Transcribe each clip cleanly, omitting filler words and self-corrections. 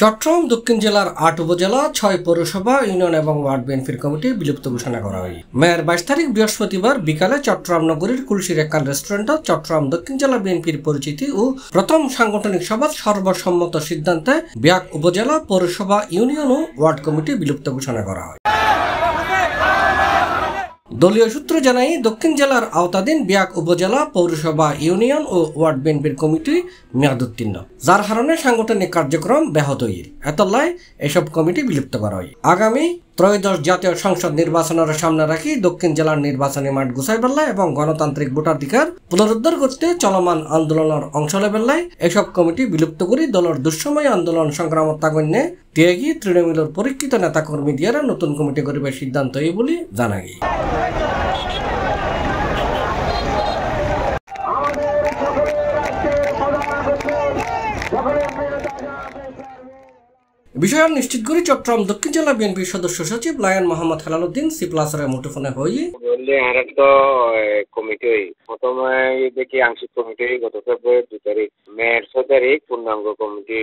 চট্টগ্রাম দক্ষিণ জেলার ৮ উপজেলা ৬ পৌরসভা ইউনিয়ন এবং ওয়ার্ড বিএনপির কমিটি বিলুপ্ত ঘোষণা করা হয়। মেয়ের ২২ তারিখ বৃহস্পতিবার বিকালে চট্টগ্রাম নগরীর কুলসির একখান রেস্টুরেন্টে চট্টগ্রাম দক্ষিণ জেলা বিএনপির পরিচিতি ও প্রথম সাংগঠনিক সভা সর্বসম্মত সিদ্ধান্তে বিয়াক উপজেলা পৌরসভা ইউনিয়ন ও ওয়ার্ড কমিটি বিলুপ্ত ঘোষণা করা হয়। দলীয় সূত্র জানায় দক্ষিণ জেলার আওতাধীন বিয়াক উপজেলা পৌরসভা ইউনিয়ন ও ওয়ার্ড বিএনপির কমিটি মেয়াদ উত্তীর্ণ, যার কারণে সাংগঠনিক কার্যক্রম ব্যাহত হয়ে এতলায় এসব কমিটি বিলুপ্ত করা হয়। আগামী ত্রয়োদশ জাতীয় সংসদ নির্বাচনের সামনে রাখি দক্ষিণ জেলার নির্বাচনী মাঠ গুছাই বেলায় এবং গণতান্ত্রিক ভোটাধিকার পুনরুদ্ধার করতে চলমান আন্দোলনের অংশ বেলায় এসব কমিটি বিলুপ্ত করে দলের দুঃসময় আন্দোলন সংগ্রামত তাগন্যে ত্যাগী তৃণমূলের পরীক্ষিত নেতাকর্মী দিয়ে নতুন কমিটি গড়িবার সিদ্ধান্ত এই বলে জানা গিয়ে। বিষয় নিশ্চিত করে চট্টগ্রাম দক্ষিণ জেলা বিএনপির সদস্য সচিব লায়ন মোহাম্মদ হেলালুদ্দিন সি প্লাসের মুঠোফোনে হয়ে কমিটি প্রথমে দেখি আংশিক কমিটি গত ফেব্রুয়ারি ২ তারিখ মেয়ের ৬ তারিখ পূর্ণাঙ্গ কমিটি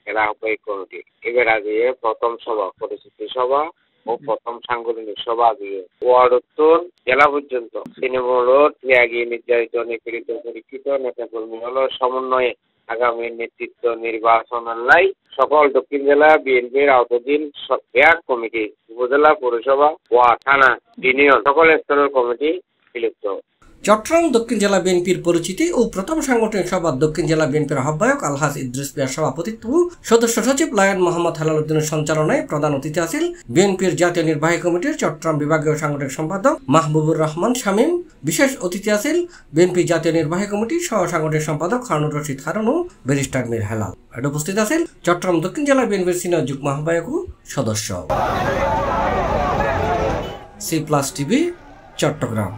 জেলা আহ্বায়ক কমিটি এবার আগে প্রথম সভা পরিচিতি সভা ও প্রথম সাংগঠনিক সভা দিয়ে ওয়ার্ড উত্তর জেলা পর্যন্ত তৃণমূল ত্যাগী নির্যাতিত নিপীড়িত পরীক্ষিত নেতাকর্মী হল সমন্বয়ে আগামী নেতৃত্ব নির্বাচনের সকল দক্ষিণ জেলা বিএনপির আওতাধীন বিয়াক কমিটি উপজেলা পৌরসভা ওয়ার্ড থানা ইউনিয়ন সকল স্তরের কমিটি বিলুপ্ত। চট্টগ্রাম দক্ষিণ জেলা বিএনপির পরিচিতি ও প্রথম সাংগঠনিক সভা দক্ষিণ জেলা বিএনপির আহ্বায়ক আলহাজ ইদ্রিস মিয়ার সভাপতিত্ব সদস্য সচিব লায়ন মোহাম্মদ হেলালুদ্দিনের সঞ্চালনায় প্রধান অতিথি আছেন বিএনপির জাতীয় নির্বাহী কমিটির চট্টগ্রাম বিভাগীয় সাংগঠনিক সম্পাদক মাহবুবুর রহমান শামীম। বিশেষ অতিথি আছেন বিএনপি জাতীয় নির্বাহী কমিটির সহ সাংগঠনিক সম্পাদক হারুনুর রশিদ হারুন ও ব্যারিস্টার মীর হেলাল। এতে উপস্থিত আছেন চট্টগ্রাম দক্ষিণ জেলা বিএনপির সিনিয়র যুগ্ম আহ্বায়ক ও সদস্য। C plus TV, Chittagong.